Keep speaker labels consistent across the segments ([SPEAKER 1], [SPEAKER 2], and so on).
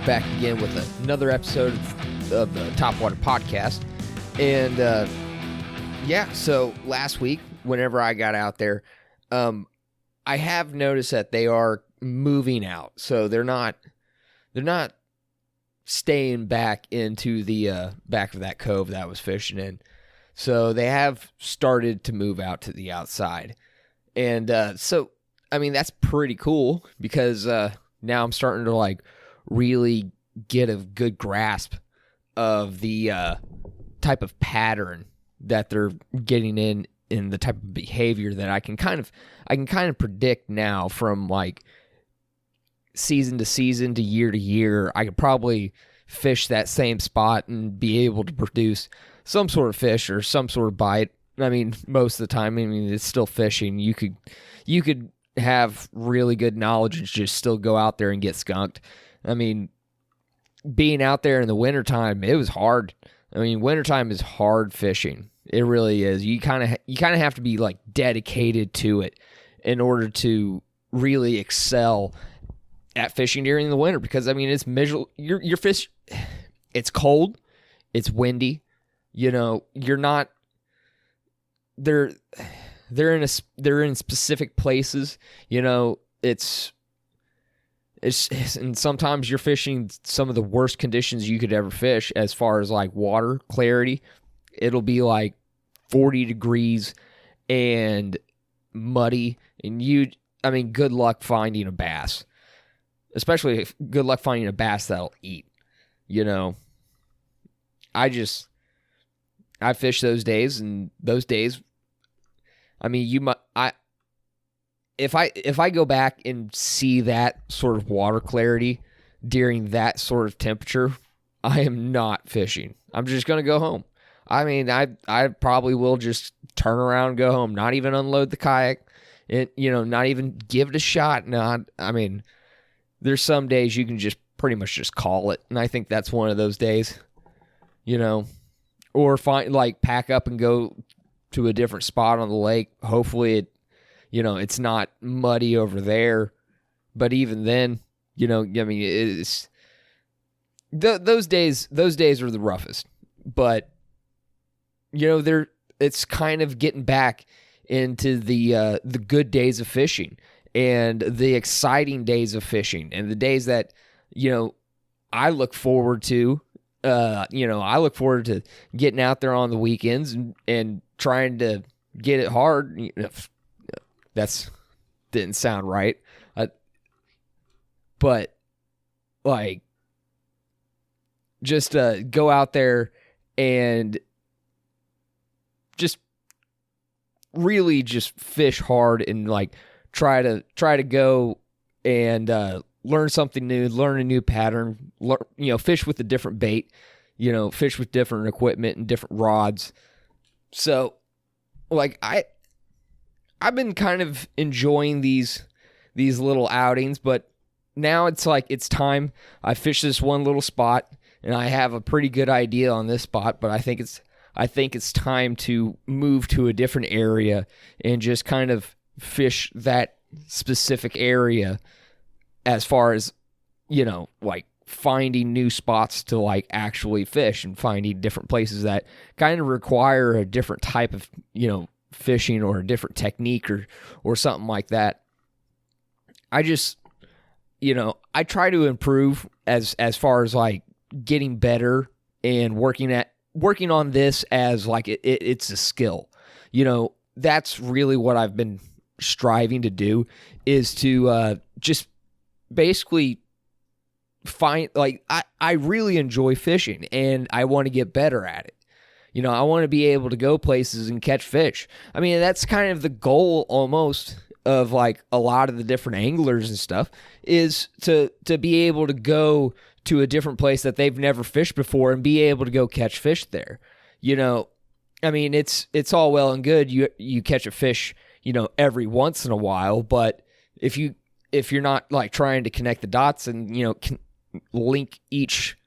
[SPEAKER 1] back again with another episode of the Topwater podcast. And so last week, whenever I got out there, I have noticed that they are moving out. So they're not staying back into the back of that cove that I was fishing in. So they have started to move out to the outside. And so, I mean, that's pretty cool because now I'm starting to like really get a good grasp of the type of pattern that they're getting in the type of behavior that I can kind of predict now from like season to season to year. I could probably fish that same spot and be able to produce some sort of fish or some sort of bite. I mean, most of the time, I mean, it's still fishing. You could have really good knowledge and just still go out there and get skunked. I mean, being out there in the wintertime, it was hard. I mean, wintertime is hard fishing. It really is. You kind of have to be like dedicated to it in order to really excel at fishing during the winter, because I mean, it's miserable. Your fish, it's cold, it's windy. You know, you're not. They're in specific places. You know, it's and sometimes you're fishing some of the worst conditions you could ever fish as far as like water clarity. It'll be like 40 degrees and muddy, and good luck finding a bass. Especially good luck finding a bass that'll eat. You know, I fish those days, and those days, I mean, if I go back and see that sort of water clarity during that sort of temperature, I am not fishing. I'm just going to go home. I mean, I probably will just turn around and go home, not even unload the kayak, and, you know, not even give it a shot. No, I mean, there's some days you can just pretty much just call it, and I think that's one of those days, you know, or pack up and go to a different spot on the lake. Hopefully it's not muddy over there, but even then, you know, I mean, it's those days are the roughest, but you know, it's kind of getting back into the good days of fishing and the exciting days of fishing and the days that, you know, I look forward to. I look forward to getting out there on the weekends and trying to get it hard. You know, that's didn't sound right, but like just go out there and just really just fish hard and like try to go and learn something new, learn a new pattern, fish with a different bait, you know, fish with different equipment and different rods. So, like, I've been kind of enjoying these little outings, but now it's like it's time. I fished this one little spot, and I have a pretty good idea on this spot, but I think it's time to move to a different area and just kind of fish that specific area. As far as, you know, like finding new spots to like actually fish and finding different places that kind of require a different type of, you know, fishing or a different technique or something like that. I just, you know, I try to improve as far as like getting better and working on this as like it's a skill. You know, that's really what I've been striving to do, is to just basically find, like, I really enjoy fishing and I want to get better at it. You know, I want to be able to go places and catch fish. I mean, that's kind of the goal almost of like a lot of the different anglers and stuff, is to be able to go to a different place that they've never fished before and be able to go catch fish there. You know, I mean, it's all well and good. You catch a fish, you know, every once in a while, but if you're not like trying to connect the dots and, you know, link each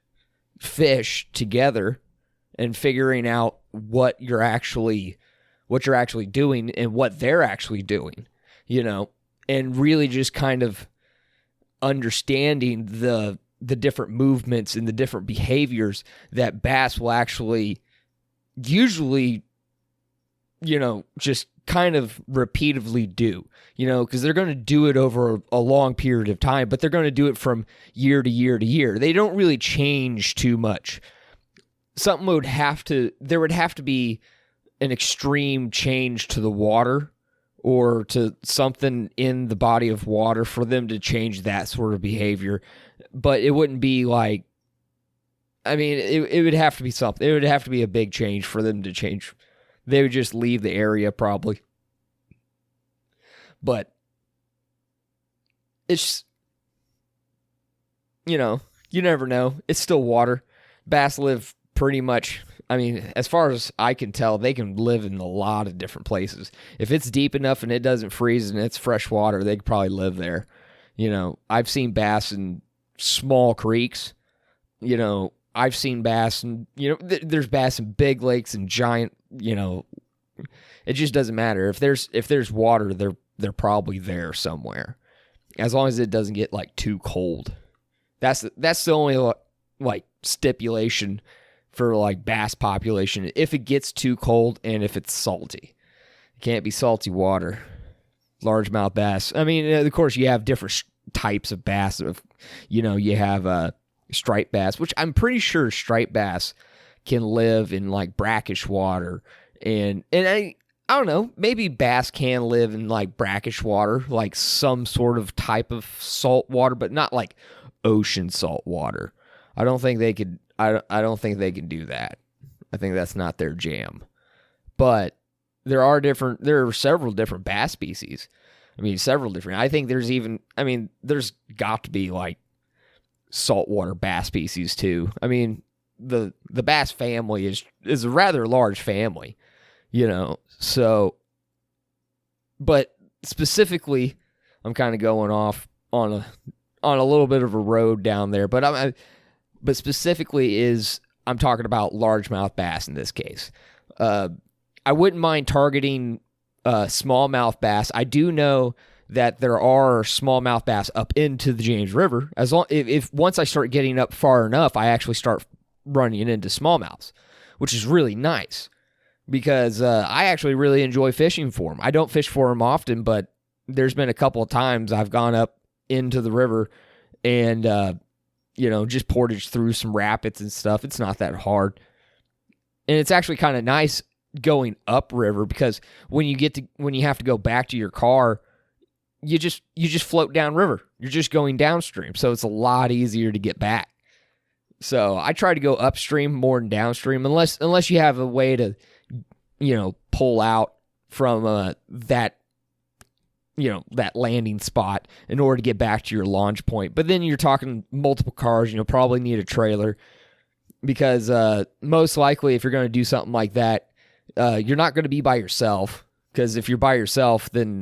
[SPEAKER 1] fish together and figuring out what you're actually doing and what they're actually doing, you know, and really just kind of understanding the the different movements and the different behaviors that bass will actually usually, just kind of repeatedly do, because they're going to do it over a long period of time, but they're going to do it from year to year to year. They don't really change too much. There would have to be an extreme change to the water or to something in the body of water for them to change that sort of behavior. But it wouldn't be like, it would have to be something. It would have to be a big change for them to change. They would just leave the area probably. But it's, you never know. It's still water. Bass live pretty much, as far as I can tell, they can live in a lot of different places. If it's deep enough and it doesn't freeze and it's fresh water, they could probably live there. I've seen bass in small creeks. I've seen bass and, there's bass in big lakes and giant, it just doesn't matter. If there's water, they're probably there somewhere. As long as it doesn't get like too cold. That's the only like stipulation for like bass population. If it gets too cold and if it's salty. It can't be salty water. Largemouth bass. Of course you have different types of bass. You have striped bass, which I'm pretty sure striped bass can live in like brackish water. And I don't know, maybe bass can live in like brackish water, like some sort of type of salt water, but not like ocean salt water. I don't think they could. I don't think they can do that. I think that's not their jam. But there are several different bass species. Several different. I think there's even. There's got to be like saltwater bass species too. The bass family is a rather large family. So, but specifically, I'm kind of going off on a little bit of a road down there, but specifically I'm talking about largemouth bass in this case. I wouldn't mind targeting smallmouth bass. I do know that there are smallmouth bass up into the James River. As long if once I start getting up far enough, I actually start running into smallmouths, which is really nice. Because I actually really enjoy fishing for them. I don't fish for them often, but there's been a couple of times I've gone up into the river and, just portage through some rapids and stuff. It's not that hard. And it's actually kind of nice going upriver because when you have to go back to your car, you just float downriver. You're just going downstream. So it's a lot easier to get back. So I try to go upstream more than downstream unless you have a way to pull out from that landing spot in order to get back to your launch point. But then you're talking multiple cars, probably need a trailer because most likely if you're going to do something like that, you're not going to be by yourself because if you're by yourself, then,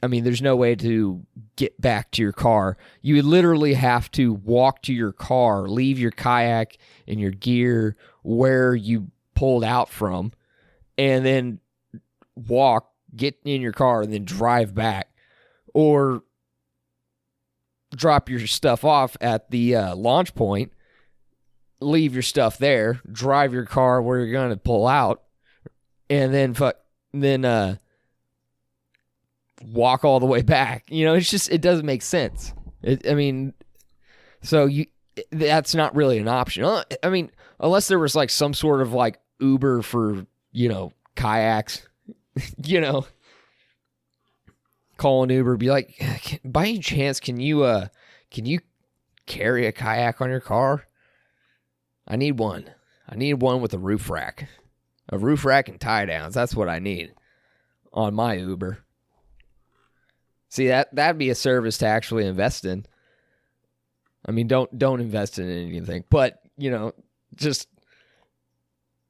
[SPEAKER 1] there's no way to get back to your car. You would literally have to walk to your car, leave your kayak and your gear where you pulled out from, and then get in your car and then drive back, or drop your stuff off at the launch point, leave your stuff there, drive your car where you're going to pull out, and then walk all the way back. It doesn't make sense. That's not really an option. Unless there was like some sort of like Uber for, kayaks, call an Uber, be like, by any chance, can you carry a kayak on your car? I need one with a roof rack and tie downs. That's what I need on my Uber. See, that'd be a service to actually invest in. Don't invest in anything, but just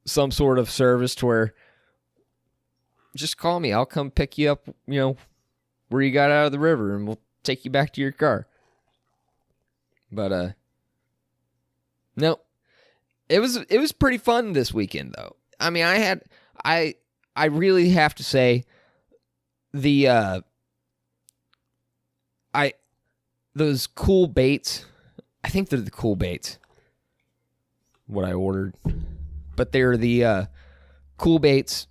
[SPEAKER 1] some sort of service to where just call me. I'll come pick you up, where you got out of the river, and we'll take you back to your car. But no, it was pretty fun this weekend though. I really have to the those cool baits. I think they're the cool baits, what I ordered. But they're the cool baits,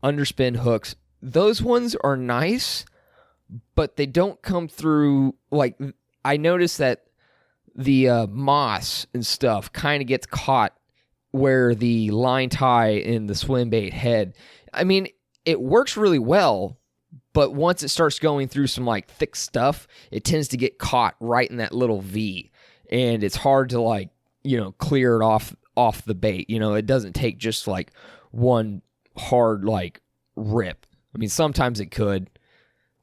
[SPEAKER 1] underspin hooks. Those ones are nice, but they don't come through. Like, I noticed that the moss and stuff kind of gets caught where the line tie in the swim bait head. I mean, it works really well, but once it starts going through some like thick stuff, it tends to get caught right in that little V, and it's hard to like, clear it off the bait. It doesn't take just like one hard like rip. I mean, sometimes it could,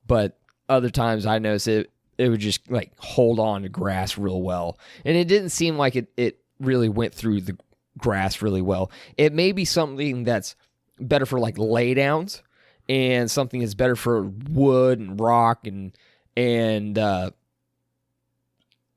[SPEAKER 1] but other times I noticed it would just like hold on to grass real well. And it didn't seem like it really went through the grass really well. It may be something that's better for like laydowns, and something that's better for wood and rock and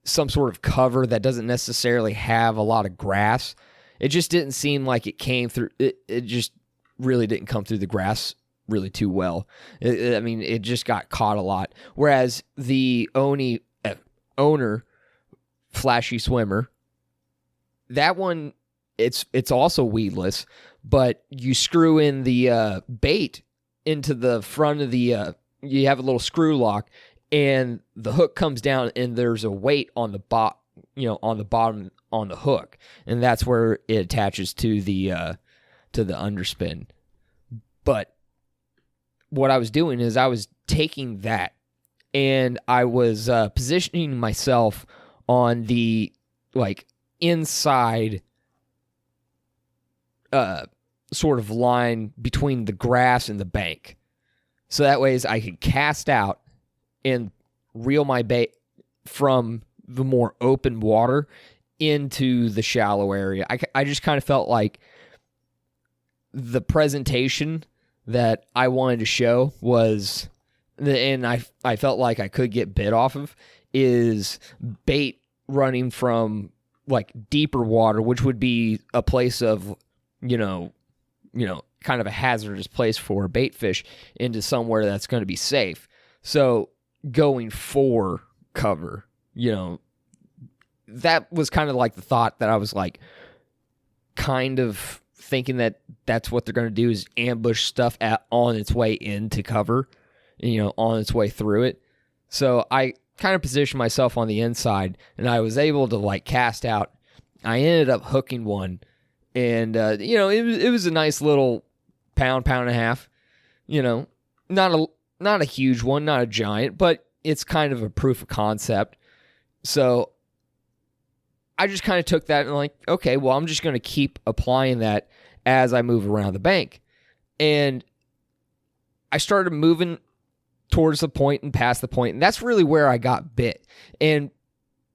[SPEAKER 1] some sort of cover that doesn't necessarily have a lot of grass. It just didn't seem like it came through. It just really didn't come through the grass really too well. It just got caught a lot. Whereas the owner Flashy Swimmer, that one, it's also weedless, but you screw in the bait into the front of the you have a little screw lock, and the hook comes down, and there's a weight on the on the bottom on the hook, and that's where it attaches to the underspin. But what I was doing is I was taking that, and I was positioning myself on the like inside sort of line between the grass and the bank. So that way I could cast out and reel my bait from the more open water into the shallow area. I just kind of felt like the presentation that I wanted to show was, and I felt like I could get bit off of, is bait running from like deeper water, which would be a place of, kind of a hazardous place for bait fish, into somewhere that's going to be safe. So going for cover, that was kind of like the thought that I was like kind of thinking that that's what they're going to do, is ambush stuff on its way into cover, on its way through it. So I kind of positioned myself on the inside, and I was able to like cast out. I ended up hooking one, and it was a nice little pound and a half. Not a huge one, not a giant, but it's kind of a proof of concept. So I just kind of took that and like, okay, well, I'm just going to keep applying that as I move around the bank. And I started moving towards the point and past the point, and that's really where I got bit. And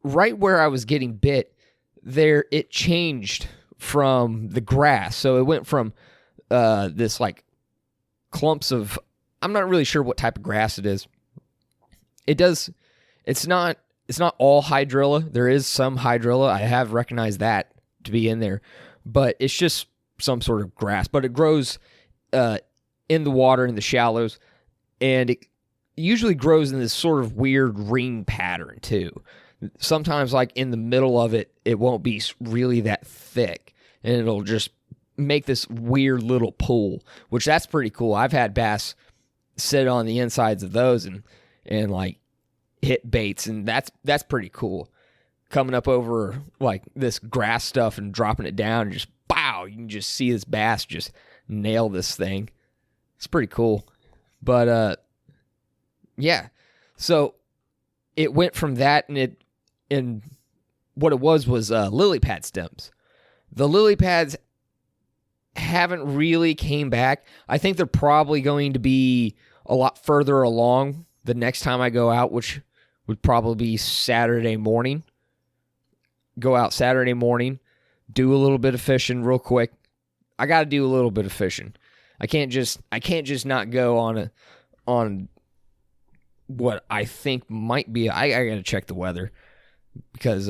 [SPEAKER 1] right where I was getting bit, there it changed from the grass. So it went from this like clumps of, I'm not really sure what type of grass it is. It's not all hydrilla. There is some hydrilla. I have recognized that to be in there, but it's just some sort of grass. But it grows in the water in the shallows, and it usually grows in this sort of weird ring pattern too. Sometimes like in the middle of it, it won't be really that thick, and it'll just make this weird little pool, which that's pretty cool. I've had bass sit on the insides of those and like hit baits, and that's pretty cool. Coming up over like this grass stuff and dropping it down, and just pow, you can just see this bass just nail this thing. It's pretty cool. But yeah, so it went from that, and what it was lily pad stems. The lily pads haven't really came back. I think they're probably going to be a lot further along the next time I go out, which would probably be Saturday morning. Go out Saturday morning, do a little bit of fishing real quick. I got to do a little bit of fishing. I can't just not go on what I think might be. I got to check the weather, because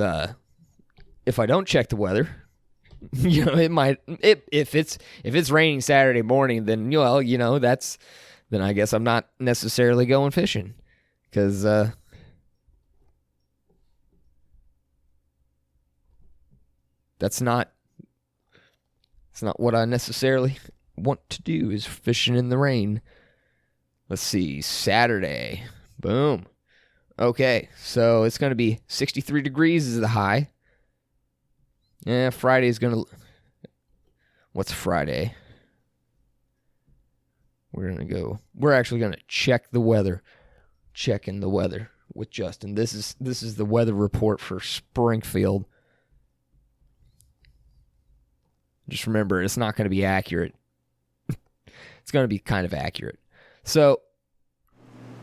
[SPEAKER 1] if I don't check the weather, it might. If it's raining Saturday morning, then then I guess I'm not necessarily going fishing, because That's not what I necessarily want to do, is fishing in the rain. Let's see, Saturday. Boom. Okay, so it's going to be 63 degrees is the high. Yeah, Friday is going to... What's Friday? We're actually going to check the weather. Checking the weather with Justin. This is the weather report for Springfield. Just remember, it's not going to be accurate. It's going to be kind of accurate. So,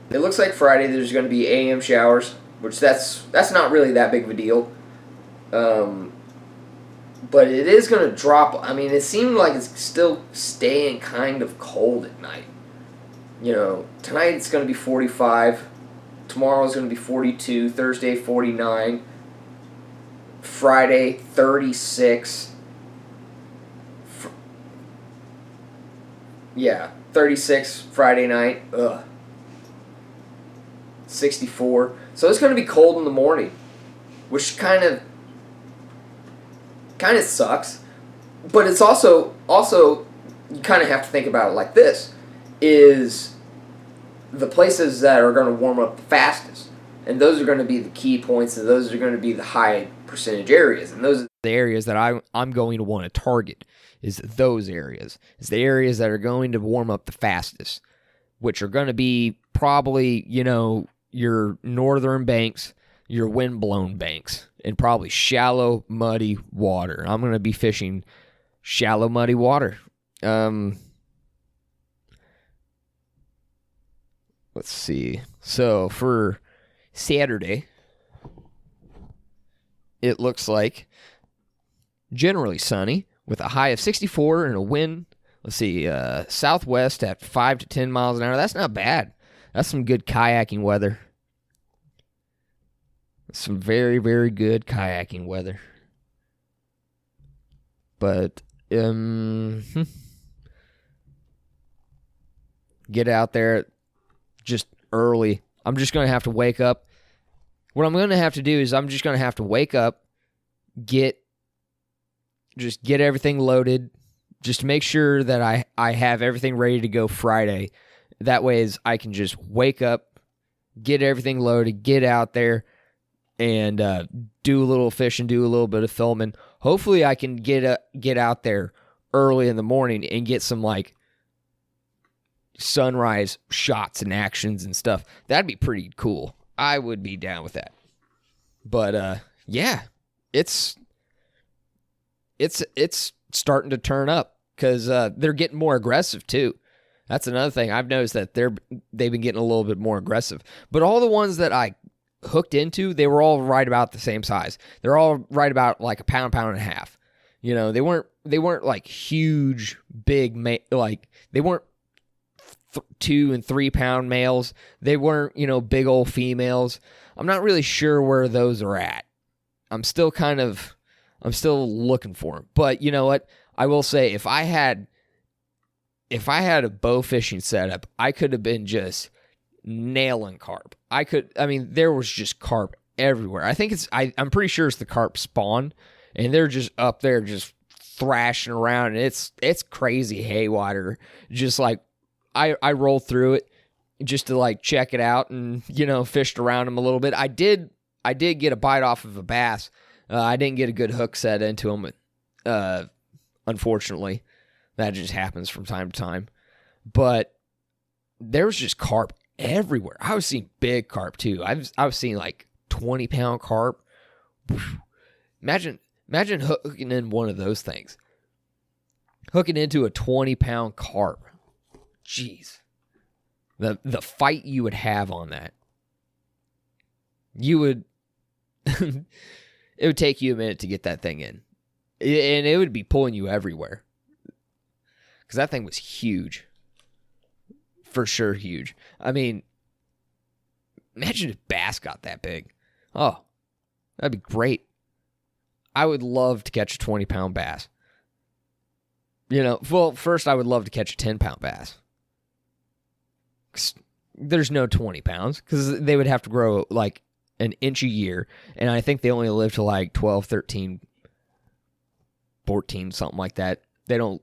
[SPEAKER 1] it looks like Friday there's going to be AM showers, which that's not really that big of a deal. But it is going to drop. I mean, it seemed like it's still staying kind of cold at night. You know, tonight it's going to be 45. Tomorrow is going to be 42. Thursday, 49. Friday, 36. 36 Friday night. 64. So it's going to be cold in the morning, which kind of sucks. But it's also you kind of have to think about it like this, is the places that are going to warm up the fastest. And those are going to be the key points, and those are going to be the high percentage areas. And those are the areas that I'm going to want to target, is those areas. It's the areas that are going to warm up the fastest, which are going to be probably, your northern banks, your wind-blown banks, and probably shallow, muddy water. I'm going to be fishing shallow, muddy water. Let's see. So for Saturday, it looks like generally sunny with a high of 64 and a wind, let's see, southwest at 5 to 10 miles an hour. That's not bad. That's some good kayaking weather. Some very, very good kayaking weather. But, get out there just early. I'm just going to have to wake up. What I'm going to have to do is I'm just going to have to wake up, get everything loaded, just to make sure that I have everything ready to go Friday. That way is I can just wake up, get everything loaded, get out there, and do a little fishing, do a little bit of filming. Hopefully I can get out there early in the morning and get some sunrise shots and actions and stuff. That'd be pretty cool. I would be down with that. But yeah, it's starting to turn up because they're getting more aggressive too. That's another thing. I've noticed that they've been getting a little bit more aggressive. But all the ones that I hooked into, they were all right about the same size. They're all right about like a pound and a half. They weren't like huge, big, they weren't 2 and 3 pound males. They weren't, big old females. I'm not really sure where those are at. I'm still looking for them. But you know what? I will say, if I had a bow fishing setup, I could have been just nailing carp. There was just carp everywhere. I'm pretty sure it's the carp spawn, and they're just up there just thrashing around, and it's crazy haywire. Just like I rolled through it just to check it out and fished around them a little bit. I did get a bite off of a bass. I didn't get a good hook set into them, unfortunately. That just happens from time to time. But there was just carp everywhere. I was seeing big carp too. I was seeing 20-pound carp. Imagine hooking in one of those things. Hooking into a 20-pound carp. Jeez. The fight you would have on that. You would... It would take you a minute to get that thing in. And it would be pulling you everywhere. Because that thing was huge. For sure huge. Imagine if bass got that big. Oh, that'd be great. I would love to catch a 20-pound bass. Well, first I would love to catch a 10-pound bass. There's no 20 pounds. Because they would have to grow an inch a year. And I think they only live to 12, 13 14, something like that. They don't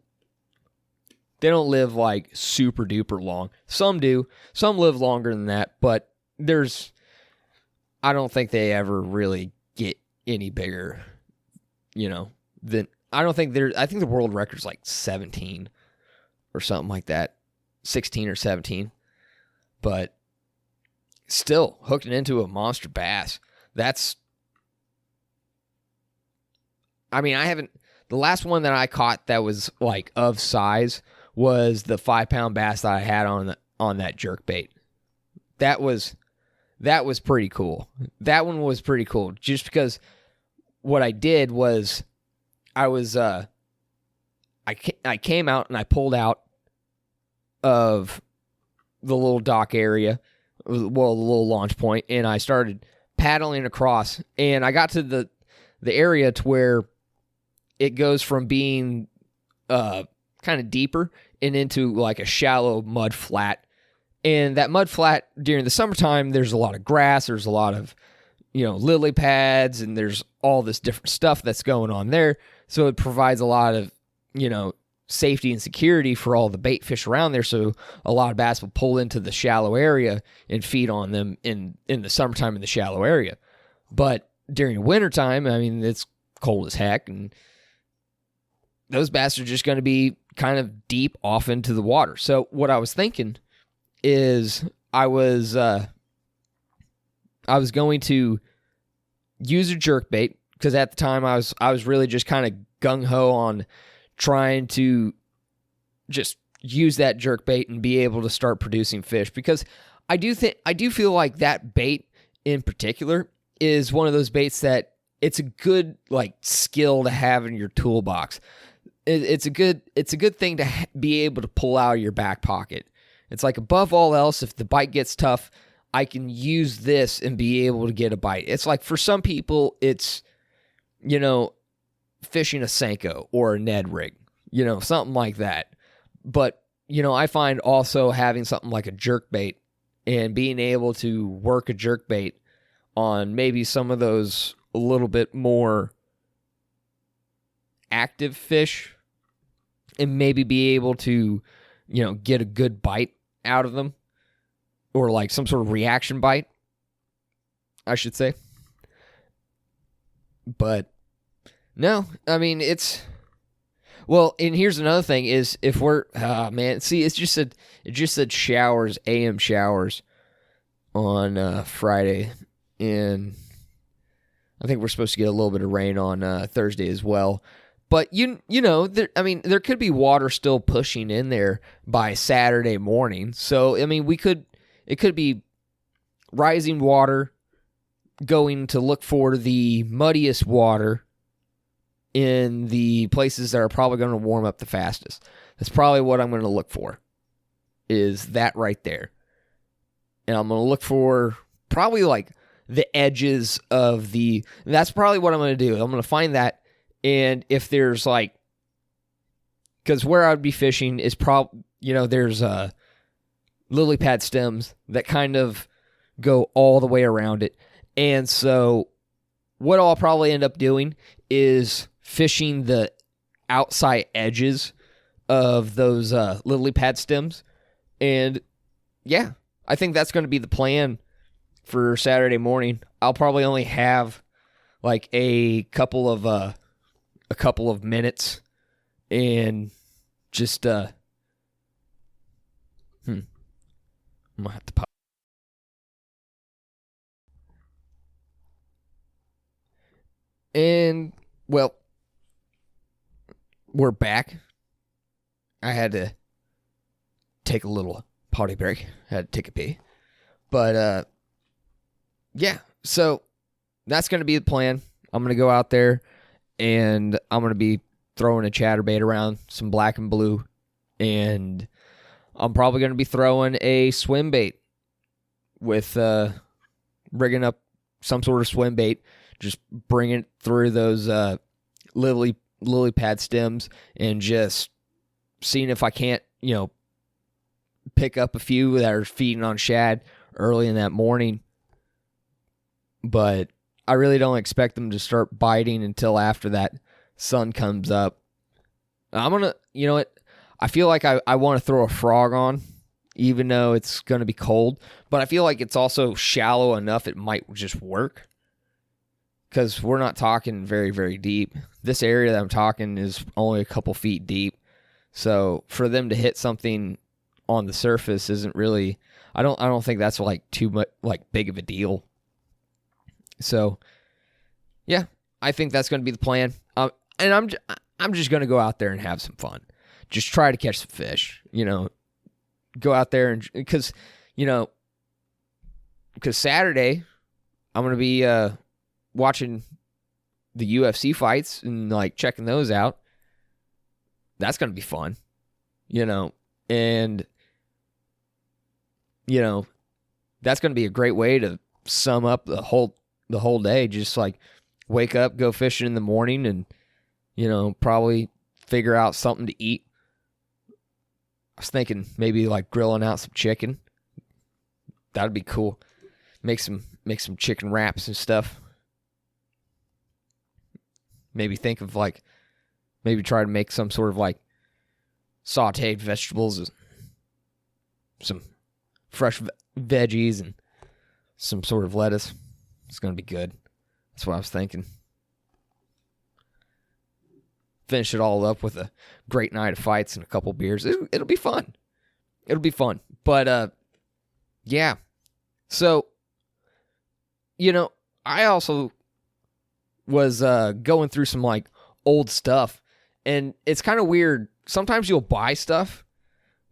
[SPEAKER 1] live like super duper long. Some do. Some live longer than that, but I don't think they ever really get any bigger, than I think the world record's like 17 or something like that. 16 or 17. But still, hooking into a monster bass. The last one that I caught that was like of size was the 5-pound bass that I had on that jerk bait. That was pretty cool. That one was pretty cool. Just because what I did was I came out and I pulled out of the little dock area, the little launch point, and I started paddling across, and I got to the area to where it goes from being kind of deeper and into like a shallow mud flat. And that mud flat during the summertime, there's a lot of grass, there's a lot of, lily pads, and there's all this different stuff that's going on there. So it provides a lot of, safety and security for all the bait fish around there. So a lot of bass will pull into the shallow area and feed on them in the summertime in the shallow area. But during the wintertime, it's cold as heck, and those bass are just going to be kind of deep off into the water. So what I was thinking is I was going to use a jerkbait, because at the time I was really just kind of gung-ho on trying to just use that jerkbait and be able to start producing fish, because I do feel like that bait in particular is one of those baits that it's a good like skill to have in your toolbox. It's a good thing to be able to pull out of your back pocket. It's like, above all else, if the bite gets tough, I can use this and be able to get a bite. It's like, for some people, it's, fishing a Senko or a Ned rig, something like that. But, I find also having something like a jerkbait and being able to work a jerkbait on maybe some of those a little bit more active fish, and maybe be able to, get a good bite out of them, or like some sort of reaction bite, I should say. But no, it's, well, and here's another thing is, if we're, it just said showers, AM showers on Friday, and I think we're supposed to get a little bit of rain on Thursday as well. But there could be water still pushing in there by Saturday morning. So it could be rising water going to look for the muddiest water in the places that are probably going to warm up the fastest. That's probably what I'm going to look for, is that right there. And I'm going to look for probably like the edges of that's probably what I'm going to do. I'm going to find that. And if there's like, because where I'd be fishing is there's lily pad stems that kind of go all the way around it. And so what I'll probably end up doing is fishing the outside edges of those lily pad stems. And yeah, I think that's going to be the plan for Saturday morning. I'll probably only have like a couple of minutes, and just I'm gonna have to pop. And well, we're back. I had to take a little potty break. I had to take a pee. But yeah, so that's gonna be the plan. I'm gonna go out there, and I'm going to be throwing a chatterbait around, some black and blue, and I'm probably going to be throwing a swim bait with rigging up some sort of swim bait, just bringing it through those lily pad stems, and just seeing if I can't, pick up a few that are feeding on shad early in that morning. But I really don't expect them to start biting until after that sun comes up. I'm going to, you know what? I feel like I want to throw a frog on, even though it's going to be cold. But I feel like it's also shallow enough it might just work. Because we're not talking very, very deep. This area that I'm talking is only a couple feet deep. So for them to hit something on the surface isn't really, I don't think that's like too much, like big of a deal. So yeah, I think that's going to be the plan. And I'm just going to go out there and have some fun. Just try to catch some fish, go out there and, because Saturday I'm going to be watching the UFC fights and like checking those out. That's going to be fun, and that's going to be a great way to sum up the whole day. Just like wake up, go fishing in the morning, and probably figure out something to eat. I was thinking maybe like grilling out some chicken. That'd be cool. Make some chicken wraps and stuff. Maybe think of maybe try to make some sort of like sauteed vegetables, some fresh veggies, and some sort of lettuce. It's going to be good. That's what I was thinking. Finish it all up with a great night of fights and a couple beers. It'll be fun. It'll be fun. But, yeah. So, I also was going through some like old stuff, and it's kind of weird. Sometimes you'll buy stuff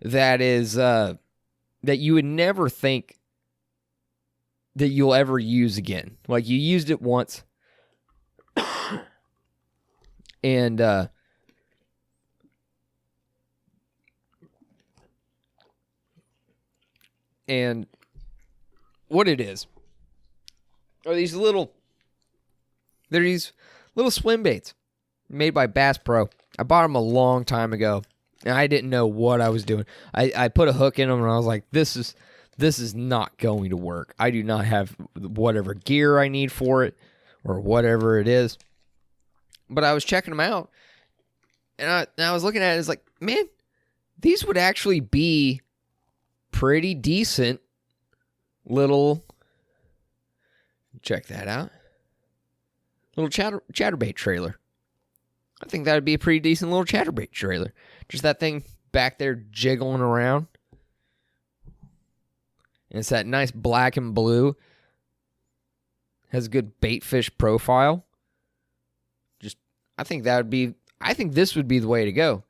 [SPEAKER 1] that is that you would never think that you'll ever use again. Like you used it once, and what it is are these little swim baits made by Bass Pro. I bought them a long time ago, and I didn't know what I was doing. I put a hook in them, and I was like, this is not going to work. I do not have whatever gear I need for it, or whatever it is. But I was checking them out, and I was looking at it, it's like, man, these would actually be pretty decent little, check that out, little chatterbait trailer. I think that would be a pretty decent little chatterbait trailer. Just that thing back there jiggling around. And it's that nice black and blue. Has a good bait fish profile. I think this would be the way to go.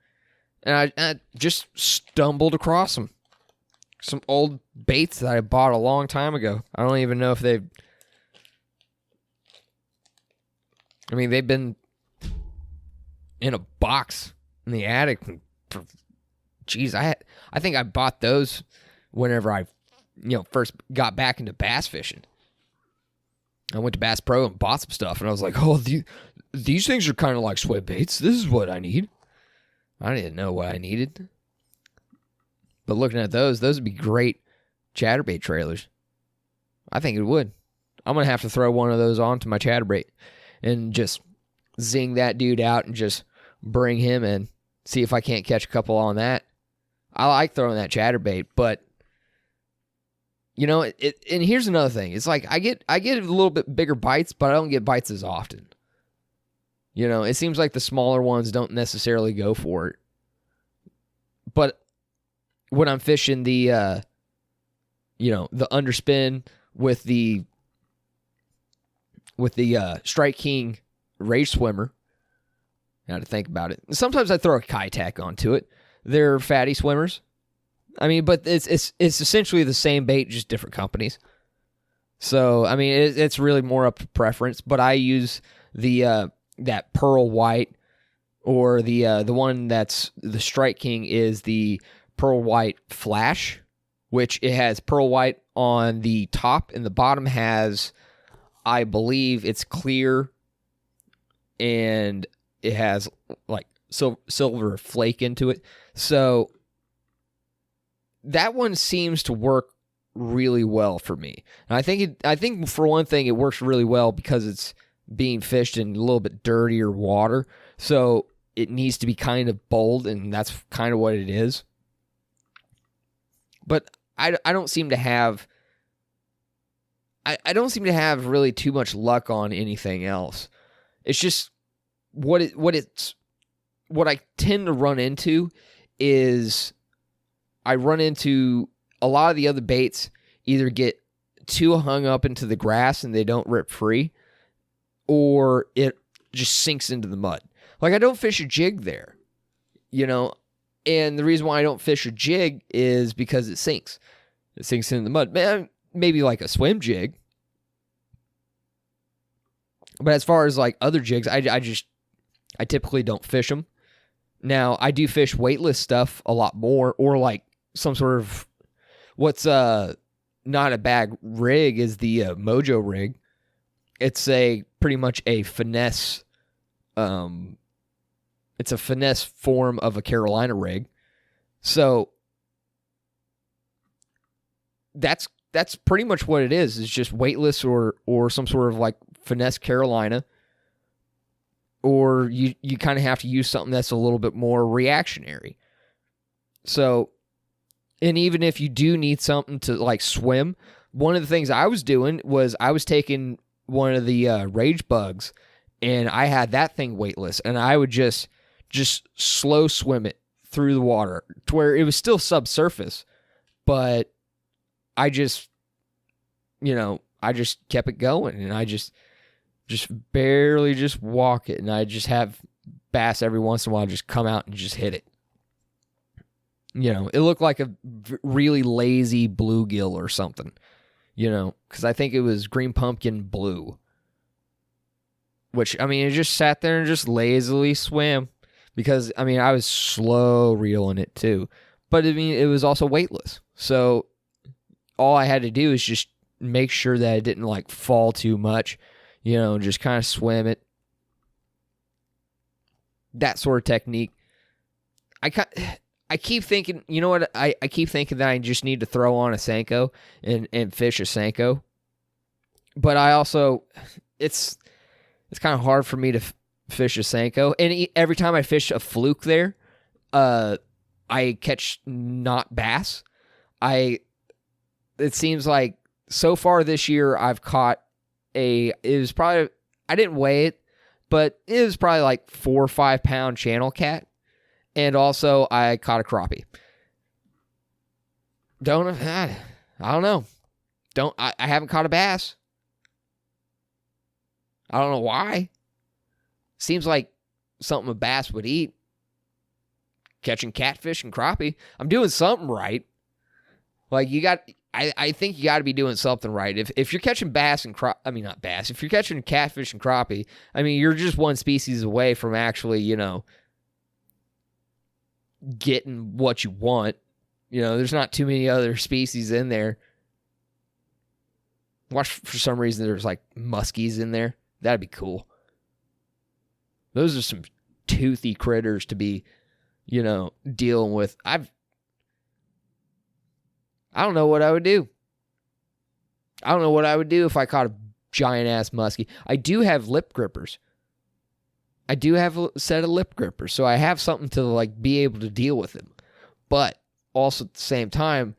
[SPEAKER 1] And I just stumbled across them. Some old baits that I bought a long time ago. I don't even know if they've been in a box in the attic for, I think I bought those whenever I, first got back into bass fishing. I went to Bass Pro and bought some stuff, and I was like, oh, these things are kind of like swim baits. This is what I need. I didn't know what I needed. But looking at those would be great chatterbait trailers. I think it would. I'm going to have to throw one of those onto my chatterbait and just zing that dude out and just bring him in. See if I can't catch a couple on that. I like throwing that chatterbait, but and here's another thing. It's like I get a little bit bigger bites, but I don't get bites as often. It seems like the smaller ones don't necessarily go for it. But when I'm fishing the the underspin with the Strike King Rage Swimmer, I had to think about it. Sometimes I throw a Kai tack onto it. They're fatty swimmers. But it's essentially the same bait, just different companies. So it's really more up to preference. But I use the that pearl white, or the one that's the Strike King is the pearl white flash, which it has pearl white on the top, and the bottom has, I believe it's clear, and it has like silver flake into it. So that one seems to work really well for me. And I think for one thing, it works really well because being fished in a little bit dirtier water. So it needs to be kind of bold, and that's kind of what it is. But I don't seem to have I don't seem to have really too much luck on anything else. It's just what I tend to run into is I run into a lot of the other baits either get too hung up into the grass and they don't rip free, or it just sinks into the mud. Like, I don't fish a jig there, and the reason why I don't fish a jig is because it sinks. It sinks into the mud. Maybe like a swim jig. But as far as like other jigs, I typically don't fish them. Now, I do fish weightless stuff a lot more, or like some sort of, what's not a bad rig is the Mojo rig. It's pretty much a finesse, it's a finesse form of a Carolina rig. So that's pretty much what it is. It's just weightless or some sort of like finesse Carolina. Or you kind of have to use something that's a little bit more reactionary. So, and even if you do need something to like swim, one of the things I was doing was I was taking one of the rage bugs, and I had that thing weightless, and I would just slow swim it through the water to where it was still subsurface, but I just kept it going, and I just barely just walk it, and I just have bass every once in a while just come out and just hit it. It looked like a really lazy bluegill or something, because I think it was green pumpkin blue, which, it just sat there and just lazily swam because, I was slow reeling it too, but it was also weightless. So all I had to do is just make sure that it didn't like fall too much, just kind of swim it. That sort of technique. I keep thinking, you know what? I keep thinking that I just need to throw on a Senko and fish a Senko. But I also, it's kind of hard for me to fish a Senko. And every time I fish a fluke there, I catch not bass. It seems like so far this year I've caught it was probably, I didn't weigh it, but it was probably like 4 or 5 pound channel cat. And also I caught a crappie. I don't know. I haven't caught a bass. I don't know why. Seems like something a bass would eat. Catching catfish and crappie. I'm doing something right. Like I think you got to be doing something right. If you're catching bass and not bass. If you're catching catfish and crappie, you're just one species away from actually, getting what you want. There's not too many other species in there. Watch, for some reason there's like muskies in there. That'd be cool. Those are some toothy critters to be, dealing with. I don't know what I would do. I don't know what I would do if I caught a giant ass muskie. I do have lip grippers. I do have a set of lip grippers, so I have something to like be able to deal with them. But also at the same time,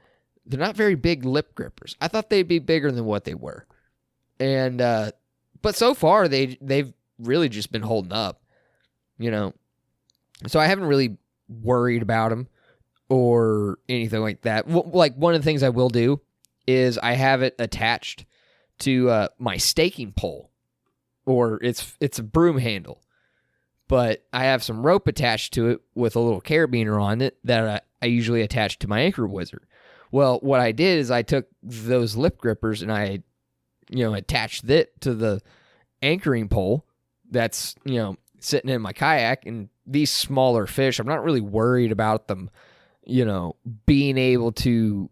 [SPEAKER 1] they're not very big lip grippers. I thought they'd be bigger than what they were. And but so far they've really just been holding up, So I haven't really worried about them or anything like that. Like, one of the things I will do is I have it attached to my staking pole, or it's a broom handle. But I have some rope attached to it with a little carabiner on it that I usually attach to my anchor wizard. Well, what I did is I took those lip grippers and I, attached it to the anchoring pole that's, sitting in my kayak. And these smaller fish, I'm not really worried about them, being able to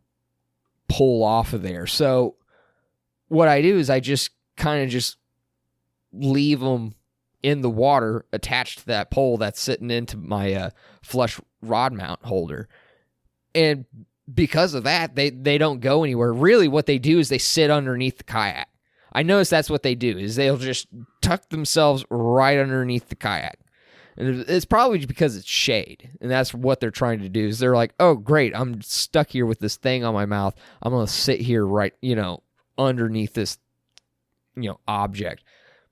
[SPEAKER 1] pull off of there. So what I do is I just kind of just leave them in the water attached to that pole that's sitting into my flush rod mount holder. And because of that, they don't go anywhere. Really what they do is they sit underneath the kayak. I notice that's what they do, is they'll just tuck themselves right underneath the kayak. And it's probably because it's shade, and that's what they're trying to do. Is they're like, oh, great, I'm stuck here with this thing on my mouth. I'm going to sit here right, underneath this, object.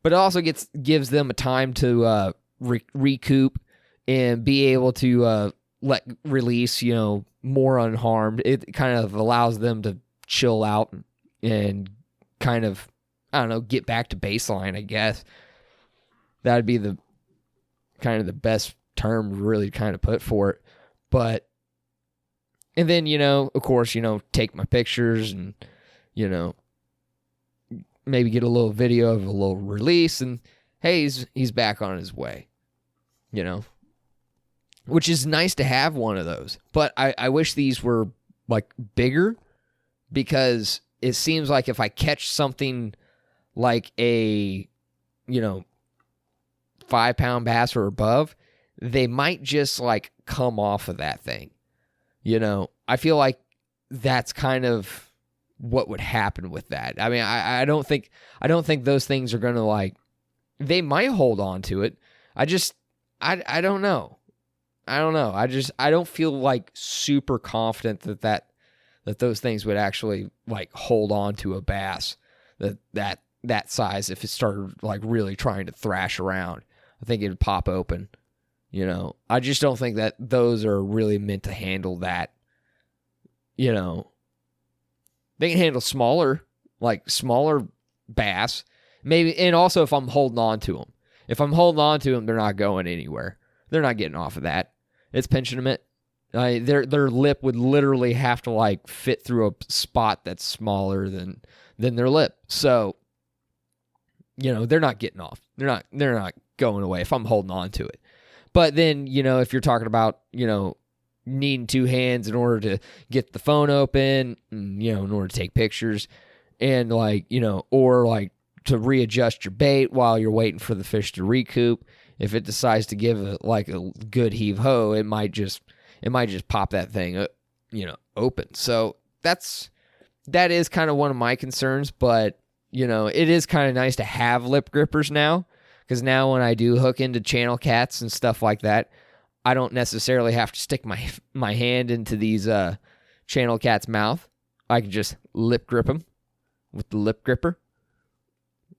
[SPEAKER 1] But it also gives them a time to recoup and be able to release, more unharmed. It kind of allows them to chill out and kind of, I don't know, get back to baseline, I guess. That'd be the kind of the best term to really kind of put for it. But, and then, of course, take my pictures and, maybe get a little video of a little release, and hey, he's back on his way, which is nice to have one of those. But I wish these were like bigger, because it seems like if I catch something like a, 5-pound bass or above, they might just like come off of that thing. I feel like that's kind of what would happen with that. I mean, I don't think those things are going to like, they might hold on to it. I don't know. I don't feel like super confident that those things would actually like hold on to a bass that size if it started like really trying to thrash around. I think it'd pop open. I just don't think that those are really meant to handle that. They can handle smaller bass, maybe. And also if I'm holding on to them. If I'm holding on to them, they're not going anywhere. They're not getting off of that. It's pinching them. Their lip would literally have to like fit through a spot that's smaller than their lip. So, they're not getting off. They're not going away if I'm holding on to it. But then, if you're talking about, needing two hands in order to get the phone open, and, in order to take pictures, and like, or like to readjust your bait while you're waiting for the fish to recoup. If it decides to give a good heave ho, it might just pop that thing, open. So that is kind of one of my concerns, but it is kind of nice to have lip grippers now, because now when I do hook into channel cats and stuff like that, I don't necessarily have to stick my hand into these channel cat's mouth. I can just lip grip them with the lip gripper.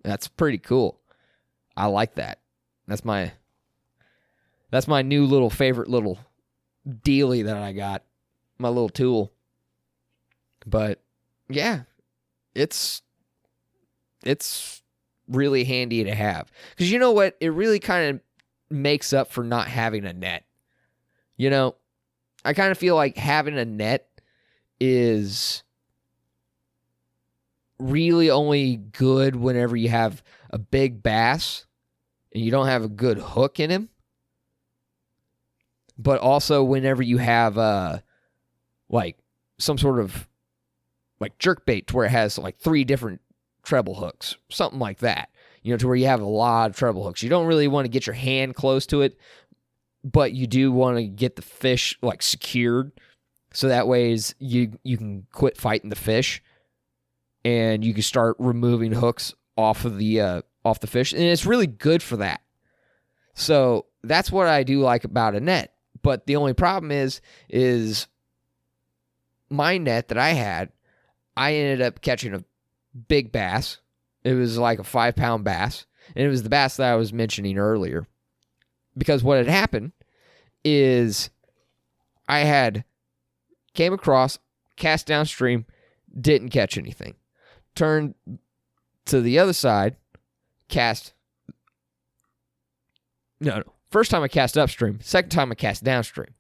[SPEAKER 1] That's pretty cool. I like that. That's my new little favorite little dealie that I got. My little tool. But yeah, it's really handy to have. Because you know what? It really kind of makes up for not having a net. I kind of feel like having a net is really only good whenever you have a big bass and you don't have a good hook in him. But also whenever you have like some sort of like jerk bait to where it has like 3 different treble hooks, something like that, to where you have a lot of treble hooks. You don't really want to get your hand close to it, but you do want to get the fish like secured, so that way you can quit fighting the fish and you can start removing hooks off the fish, and it's really good for that. So that's what I do like about a net. But the only problem is my net that I had, I ended up catching a big bass. It was like a 5-pound bass, and it was the bass that I was mentioning earlier. Because what had happened is I had came across, cast downstream, didn't catch anything. Turned to the other side, cast. No. First time I cast upstream. Second time I cast downstream.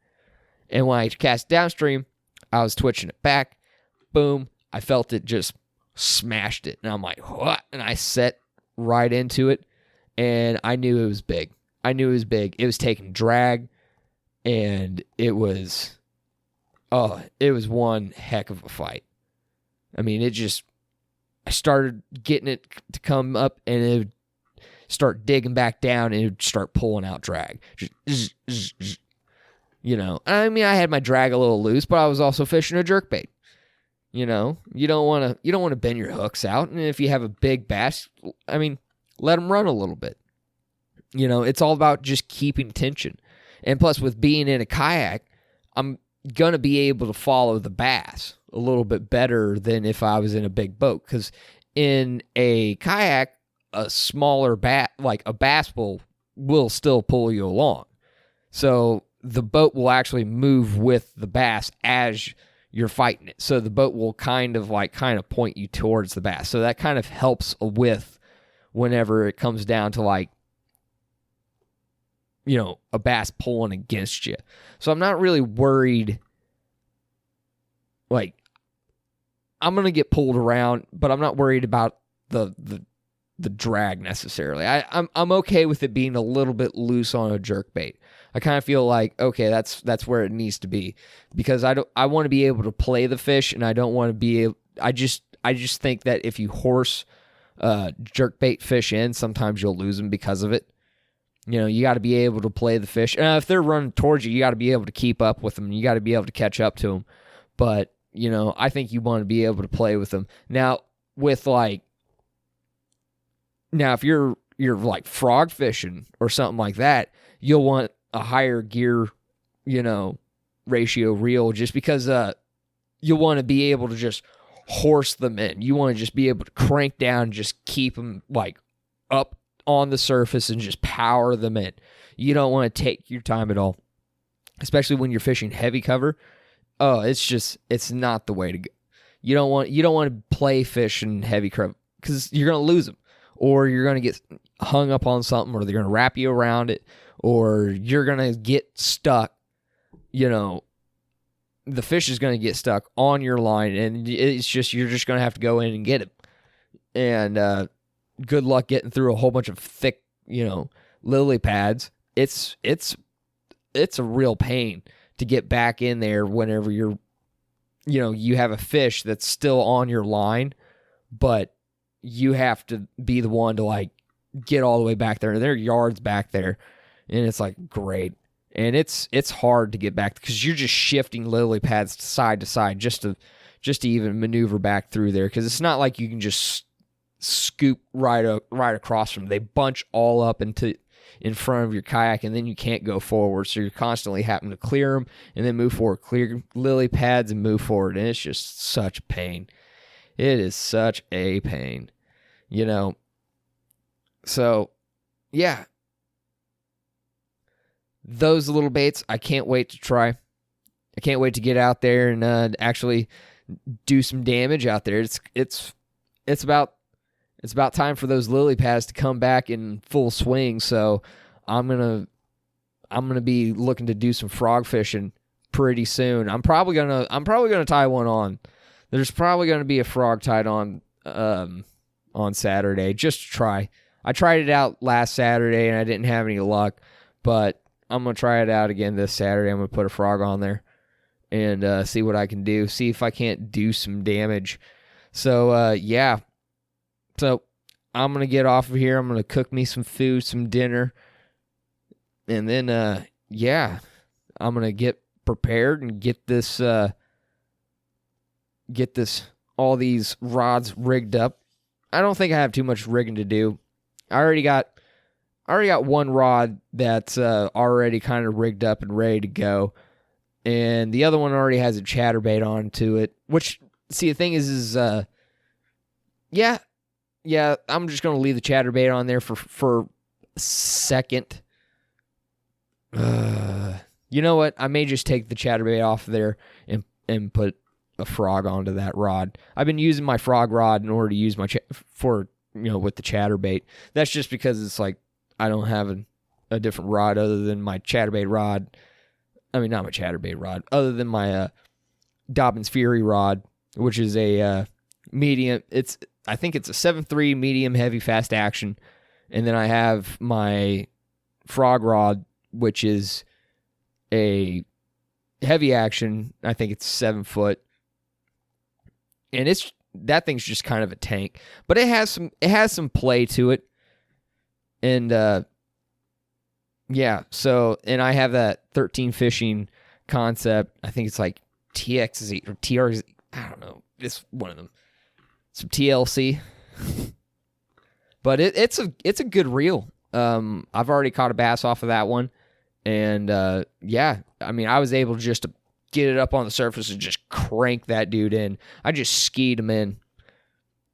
[SPEAKER 1] And when I cast downstream, I was twitching it back. Boom. I felt it just smashed it. And I'm like, what? And I set right into it. And I knew it was big. It was taking drag. And it was one heck of a fight. I mean, I started getting it to come up, and it would start digging back down, and it would start pulling out drag. I mean, I had my drag a little loose, but I was also fishing a jerkbait. You know, you don't want to bend your hooks out. And if you have a big bass, I mean, let them run a little bit. You know, it's all about just keeping tension. And plus, with being in a kayak, I'm going to be able to follow the bass a little bit better than if I was in a big boat. Because in a kayak, a smaller like a bass will still pull you along. So the boat will actually move with the bass as you're fighting it. So the boat will kind of point you towards the bass. So that kind of helps with whenever it comes down to like, you know, a bass pulling against you. So I'm not really worried. Like, I'm going to get pulled around, but I'm not worried about the drag necessarily. I'm okay with it being a little bit loose on a jerkbait. I kind of feel like, okay, that's where it needs to be, because I want to be able to play the fish, and I don't want to be able, I just think that if you horse jerkbait fish in, sometimes you'll lose them because of it. You know, you got to be able to play the fish. And if they're running towards you, you got to be able to keep up with them. You got to be able to catch up to them. But, you know, I think you want to be able to play with them. Now, if you're like frog fishing or something like that, you'll want a higher gear, you know, ratio reel, just because you'll want to be able to just horse them in. You want to just be able to crank down and just keep them like up on the surface and just power them in. You don't want to take your time at all, especially when you're fishing heavy cover. Oh, it's not the way to go. You don't want to play fish in heavy cover, because you're going to lose them, or you're going to get hung up on something, or they're going to wrap you around it, or you're going to get stuck. You know, the fish is going to get stuck on your line, and you're just going to have to go in and get it. And good luck getting through a whole bunch of thick, you know, lily pads. It's a real pain to get back in there whenever you have a fish that's still on your line, but you have to be the one to like get all the way back there. There are yards back there, and it's like, great. And it's hard to get back, because you're just shifting lily pads side to side just to even maneuver back through there, because it's not like you can just scoop right across from them. They bunch all up in front of your kayak, and then you can't go forward. So you're constantly having to clear them and then move forward, clear lily pads and move forward. And it's just such a pain. It is such a pain, you know. So, yeah. Those little baits, I can't wait to try. I can't wait to get out there and actually do some damage out there. It's about time for those lily pads to come back in full swing. So I'm gonna be looking to do some frog fishing pretty soon. I'm probably gonna tie one on. There's probably gonna be a frog tied on Saturday, just to try. I tried it out last Saturday and I didn't have any luck, but I'm gonna try it out again this Saturday. I'm gonna put a frog on there and see what I can do. See if I can't do some damage. So yeah. So I'm going to get off of here. I'm going to cook me some food, some dinner. And then, I'm going to get prepared and get all these rods rigged up. I don't think I have too much rigging to do. I already got one rod that's already kind of rigged up and ready to go. And the other one already has a chatterbait onto it, which, see, the thing is yeah, I'm just going to leave the chatterbait on there for a second. You know what? I may just take the chatterbait off there and put a frog onto that rod. I've been using my frog rod in order to use my with the chatterbait. That's just because it's like I don't have a different rod other than my chatterbait rod. I mean, not my chatterbait rod, other than my Dobbins Fury rod, which is a medium. I think it's a 7.3 medium heavy fast action. And then I have my frog rod, which is a heavy action. I think it's 7 foot. And that thing's just kind of a tank, but it has some play to it. And so, and I have that 13 fishing concept. I think it's like TXZ or TRZ. I don't know. it's one of them. Some TLC. But it's a good reel. I've already caught a bass off of that one. And yeah, I mean, I was able just to get it up on the surface and just crank that dude in. I just skied him in.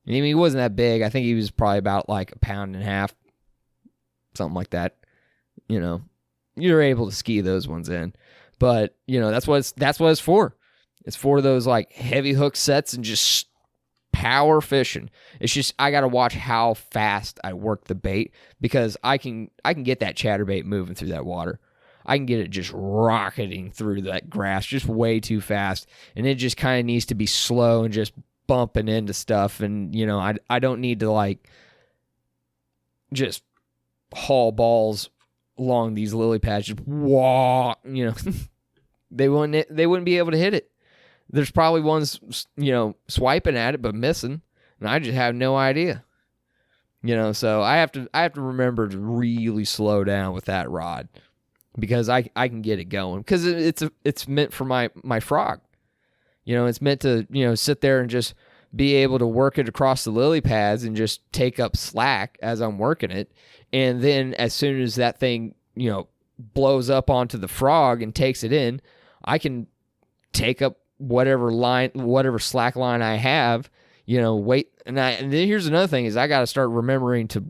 [SPEAKER 1] I mean, he wasn't that big. I think he was probably about like 1.5 pounds, something like that. You know, you're able to ski those ones in. But, you know, that's what it's for. It's for those like heavy hook sets and just power fishing. It's just I got to watch how fast I work the bait, because I can get that chatterbait moving through that water. I can get it just rocketing through that grass just way too fast, and it just kind of needs to be slow and just bumping into stuff. And, you know, I don't need to like just haul balls along these lily pads. Just wah, you know, they wouldn't be able to hit it. There's probably ones, you know, swiping at it but missing, and I just have no idea. You know, so I have to remember to really slow down with that rod, because I can get it going, because it's meant for my frog. You know, it's meant to, you know, sit there and just be able to work it across the lily pads and just take up slack as I'm working it. And then as soon as that thing, you know, blows up onto the frog and takes it in, I can take up whatever slack line I have, you know, wait. And then here's another thing is I got to start remembering to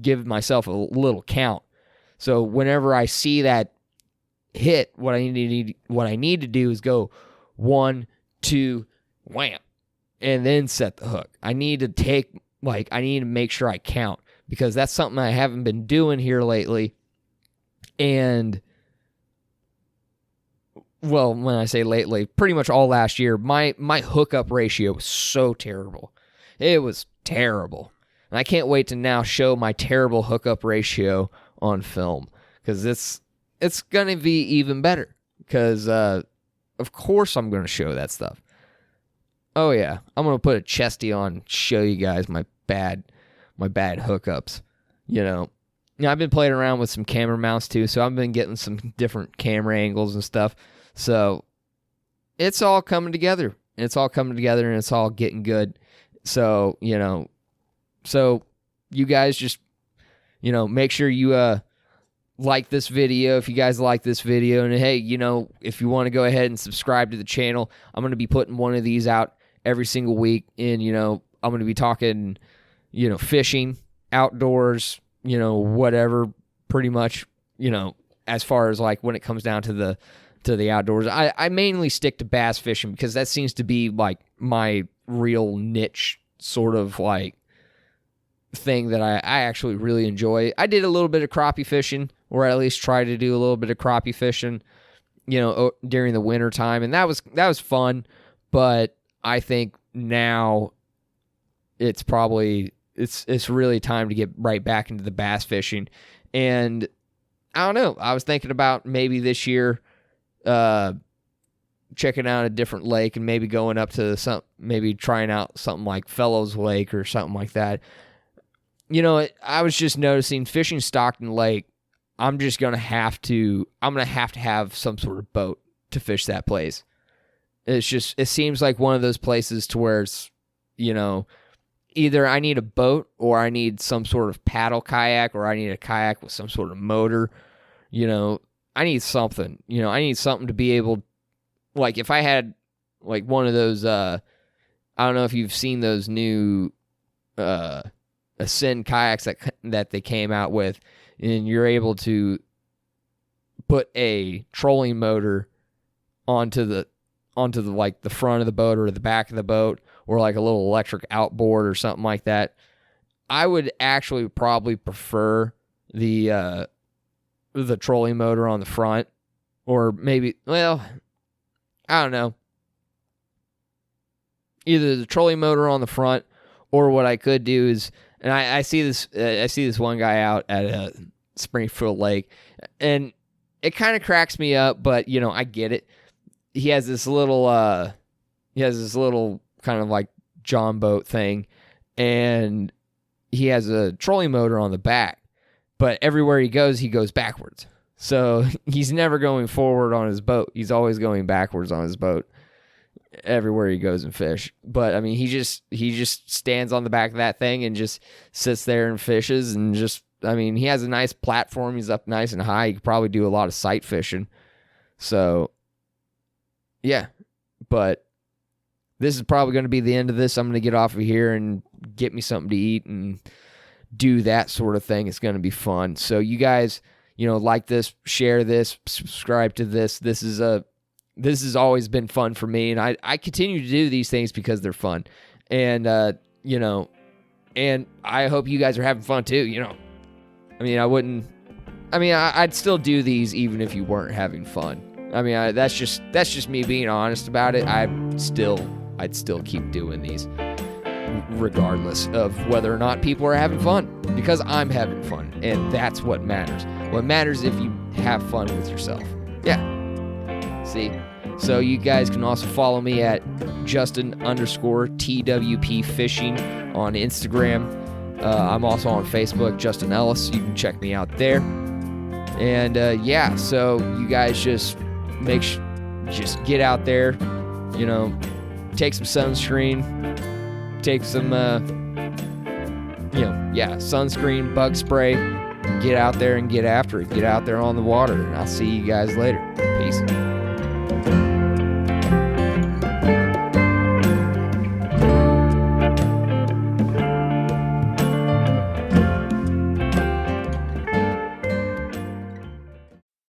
[SPEAKER 1] give myself a little count. So whenever I see that hit, what I need to do is go 1, 2, wham, and then set the hook. I need to make sure I count, because that's something I haven't been doing here lately. And well, when I say lately, pretty much all last year, my hookup ratio was so terrible. It was terrible. And I can't wait to now show my terrible hookup ratio on film, because it's going to be even better, because of course I'm going to show that stuff. Oh yeah, I'm going to put a chesty on, show you guys my bad hookups. You know, I've been playing around with some camera mounts too, so I've been getting some different camera angles and stuff. So it's all coming together. And it's all getting good. So, you know, you guys just, you know, make sure you like this video if you guys like this video. And hey, you know, if you want to go ahead and subscribe to the channel, I'm going to be putting one of these out every single week. And, you know, I'm going to be talking, you know, fishing, outdoors, you know, whatever, pretty much, you know, as far as like when it comes down to the outdoors. I mainly stick to bass fishing, because that seems to be like my real niche sort of like thing that I actually really enjoy. I did a little bit of crappie fishing, or at least try to do a little bit of crappie fishing, you know, during the winter time, and that was fun. But I think now it's really time to get right back into the bass fishing. And I don't know, I was thinking about maybe this year checking out a different lake and maybe going up to maybe trying out something like Fellows Lake or something like that. You know, I was just noticing fishing Stockton Lake, I'm going to have to have some sort of boat to fish that place. It seems like one of those places to where it's, you know, either I need a boat, or I need some sort of paddle kayak, or I need a kayak with some sort of motor. You know, I need something. You know, I need something to be able, like if I had like one of those, I don't know if you've seen those new Ascend kayaks that they came out with, and you're able to put a trolling motor onto the like the front of the boat or the back of the boat, or like a little electric outboard or something like that. I would actually probably prefer the trolling motor on the front, or maybe, well, I don't know, either the trolling motor on the front, or what I could do is, and I see this one guy out at Springfield Lake, and it kind of cracks me up, but you know, I get it. He has this little kind of like John boat thing, and he has a trolling motor on the back, but everywhere he goes backwards. So he's never going forward on his boat. He's always going backwards on his boat. everywhere he goes and fish. But I mean, he just stands on the back of that thing and just sits there and fishes, and just, I mean, he has a nice platform. He's up nice and high. He could probably do a lot of sight fishing. So yeah, but this is probably going to be the end of this. I'm going to get off of here and get me something to eat and do that sort of thing. It's going to be fun. So you guys, like this, share this, subscribe to this. This has always been fun for me, and I continue to do these things because they're fun. And, and I hope you guys are having fun too, I mean, I'd still do these even if you weren't having fun. I mean, that's just me being honest about it. I'd still keep doing these regardless of whether or not people are having fun, because I'm having fun, and that's what matters. What matters is if you have fun with yourself. Yeah. See? So you guys can also follow me at Justin_TWP Fishing on Instagram. I'm also on Facebook, Justin Ellis. You can check me out there. And so you guys just just get out there, take some sunscreen, take some, sunscreen, bug spray, get out there and get after it. Get out there on the water, and I'll see you guys later. Peace.